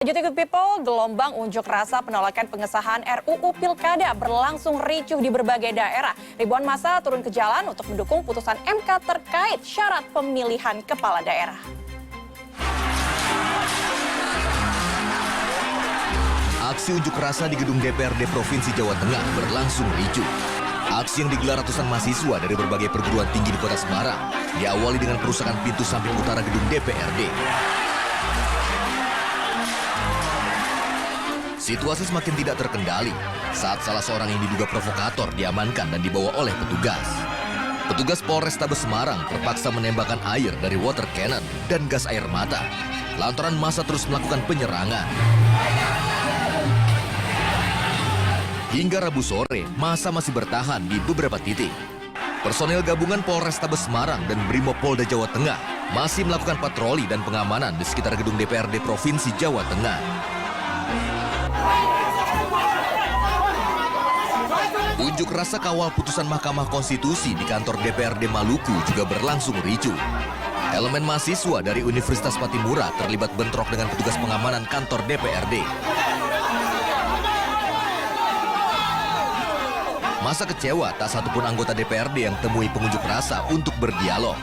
Good People, gelombang unjuk rasa penolakan pengesahan RUU Pilkada berlangsung ricuh di berbagai daerah. Ribuan massa turun ke jalan untuk mendukung putusan MK terkait syarat pemilihan kepala daerah. Aksi unjuk rasa di gedung DPRD Provinsi Jawa Tengah berlangsung ricuh. Aksi yang digelar ratusan mahasiswa dari berbagai perguruan tinggi di Kota Semarang diawali dengan perusakan pintu samping utara gedung DPRD. Situasi semakin tidak terkendali saat salah seorang yang diduga provokator diamankan dan dibawa oleh petugas. Petugas Polrestabes Semarang terpaksa menembakkan air dari water cannon dan gas air mata lantaran massa terus melakukan penyerangan. Hingga Rabu sore, massa masih bertahan di beberapa titik. Personel gabungan Polrestabes Semarang dan Brimopolda Jawa Tengah masih melakukan patroli dan pengamanan di sekitar gedung DPRD Provinsi Jawa Tengah. Unjuk rasa kawal putusan Mahkamah Konstitusi di kantor DPRD Maluku juga berlangsung ricuh. Elemen mahasiswa dari Universitas Patimura terlibat bentrok dengan petugas pengamanan kantor DPRD. Massa kecewa tak satupun anggota DPRD yang temui pengunjuk rasa untuk berdialog.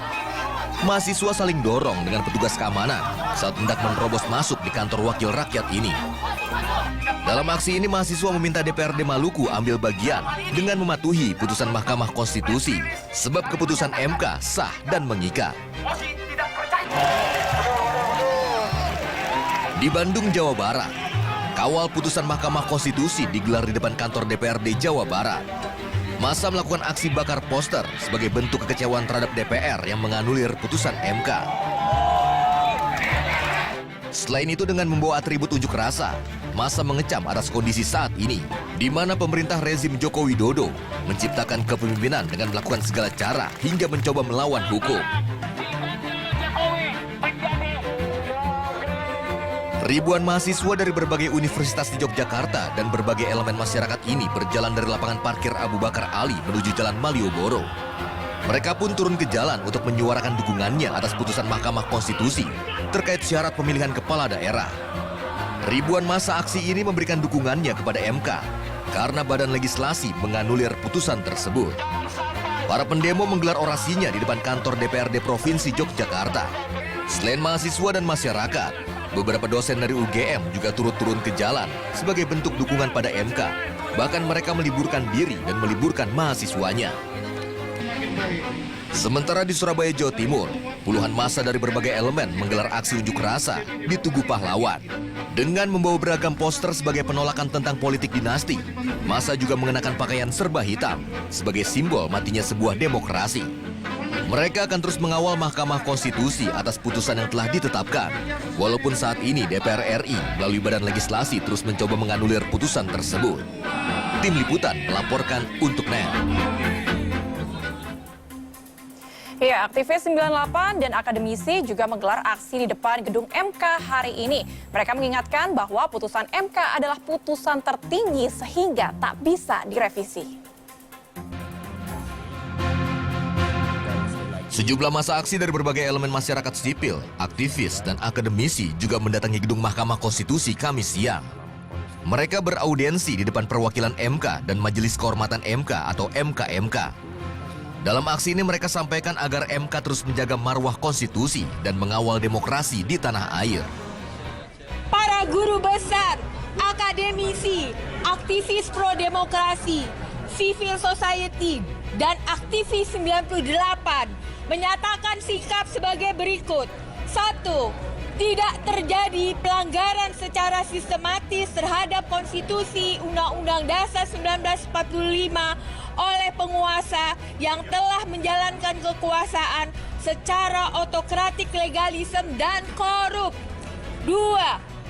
Mahasiswa saling dorong dengan petugas keamanan saat hendak menerobos masuk di kantor wakil rakyat ini. Dalam aksi ini, mahasiswa meminta DPRD Maluku ambil bagian dengan mematuhi putusan Mahkamah Konstitusi, sebab keputusan MK sah dan mengikat. Di Bandung, Jawa Barat, kawal putusan Mahkamah Konstitusi digelar di depan kantor DPRD Jawa Barat. Massa melakukan aksi bakar poster sebagai bentuk kekecewaan terhadap DPR yang menganulir putusan MK. Selain itu, dengan membawa atribut unjuk rasa, massa mengecam atas kondisi saat ini, di mana pemerintah rezim Joko Widodo menciptakan kepemimpinan dengan melakukan segala cara hingga mencoba melawan hukum. Ribuan mahasiswa dari berbagai universitas di Yogyakarta dan berbagai elemen masyarakat ini berjalan dari lapangan parkir Abu Bakar Ali menuju Jalan Malioboro. Mereka pun turun ke jalan untuk menyuarakan dukungannya atas putusan Mahkamah Konstitusi terkait syarat pemilihan kepala daerah. Ribuan massa aksi ini memberikan dukungannya kepada MK karena Badan Legislasi menganulir putusan tersebut. Para pendemo menggelar orasinya di depan kantor DPRD Provinsi Yogyakarta. Selain mahasiswa dan masyarakat, beberapa dosen dari UGM juga turut-turun ke jalan sebagai bentuk dukungan pada MK. Bahkan mereka meliburkan diri dan meliburkan mahasiswanya. Sementara di Surabaya, Jawa Timur, puluhan massa dari berbagai elemen menggelar aksi unjuk rasa di Tugu Pahlawan. Dengan membawa beragam poster sebagai penolakan tentang politik dinasti, massa juga mengenakan pakaian serba hitam sebagai simbol matinya sebuah demokrasi. Mereka akan terus mengawal Mahkamah Konstitusi atas putusan yang telah ditetapkan. Walaupun saat ini DPR RI melalui Badan Legislasi terus mencoba menganulir putusan tersebut. Tim Liputan melaporkan untuk NET. Ya, aktivis 98 dan akademisi juga menggelar aksi di depan gedung MK hari ini. Mereka mengingatkan bahwa putusan MK adalah putusan tertinggi sehingga tak bisa direvisi. Sejumlah massa aksi dari berbagai elemen masyarakat sipil, aktivis, dan akademisi juga mendatangi gedung Mahkamah Konstitusi Kamis siang. Mereka beraudiensi di depan perwakilan MK dan Majelis Kehormatan MK atau MKMK. Dalam aksi ini mereka sampaikan agar MK terus menjaga marwah konstitusi dan mengawal demokrasi di tanah air. Para guru besar, akademisi, aktivis pro-demokrasi, civil society, dan aktivis 98 menyatakan sikap sebagai berikut. 1. Tidak terjadi pelanggaran secara sistematis terhadap konstitusi Undang-Undang Dasar 1945 oleh penguasa yang telah menjalankan kekuasaan secara otokratik, legalisme, dan korup. 2.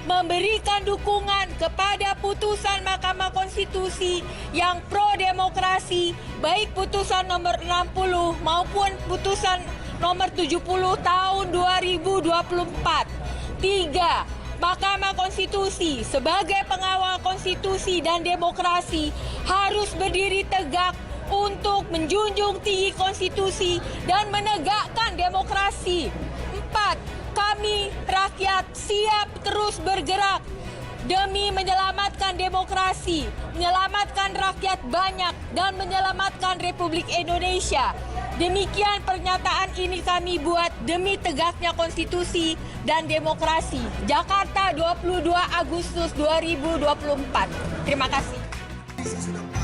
Memberikan dukungan kepada putusan Mahkamah Konstitusi yang pro-demokrasi, baik putusan nomor 60 maupun putusan nomor 70 tahun 2024. 3. Mahkamah Konstitusi sebagai pengawal konstitusi dan demokrasi harus berdiri tegak untuk menjunjung tinggi konstitusi dan menegakkan demokrasi. 4. Kami, rakyat, siap terus bergerak demi menyelamatkan demokrasi, menyelamatkan rakyat banyak, dan menyelamatkan Republik Indonesia. Demikian pernyataan ini kami buat demi tegaknya konstitusi dan demokrasi. Jakarta 22 Agustus 2024. Terima kasih.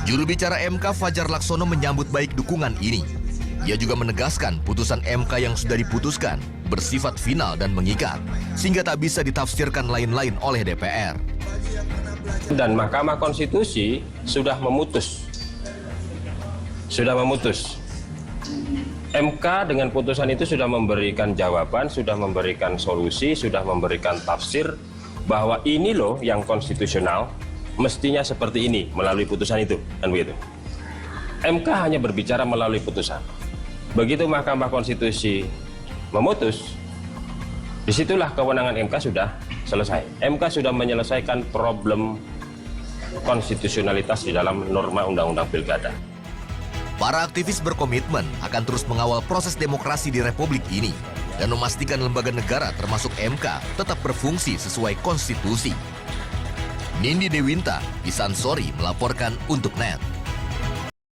Juru bicara MK Fajar Laksono menyambut baik dukungan ini. Ia juga menegaskan putusan MK yang sudah diputuskan bersifat final dan mengikat, sehingga tak bisa ditafsirkan lain-lain oleh DPR. Dan Mahkamah Konstitusi sudah memutus. MK dengan putusan itu sudah memberikan jawaban, sudah memberikan solusi, sudah memberikan tafsir bahwa ini loh yang konstitusional, mestinya seperti ini melalui putusan itu, kan begitu. MK hanya berbicara melalui putusan. Begitu Mahkamah Konstitusi memutus, disitulah kewenangan MK sudah selesai. MK sudah menyelesaikan problem konstitusionalitas di dalam norma Undang-Undang Pilkada. Para aktivis berkomitmen akan terus mengawal proses demokrasi di Republik ini dan memastikan lembaga negara termasuk MK tetap berfungsi sesuai konstitusi. Nindi Dewinta, Isansori melaporkan untuk NET.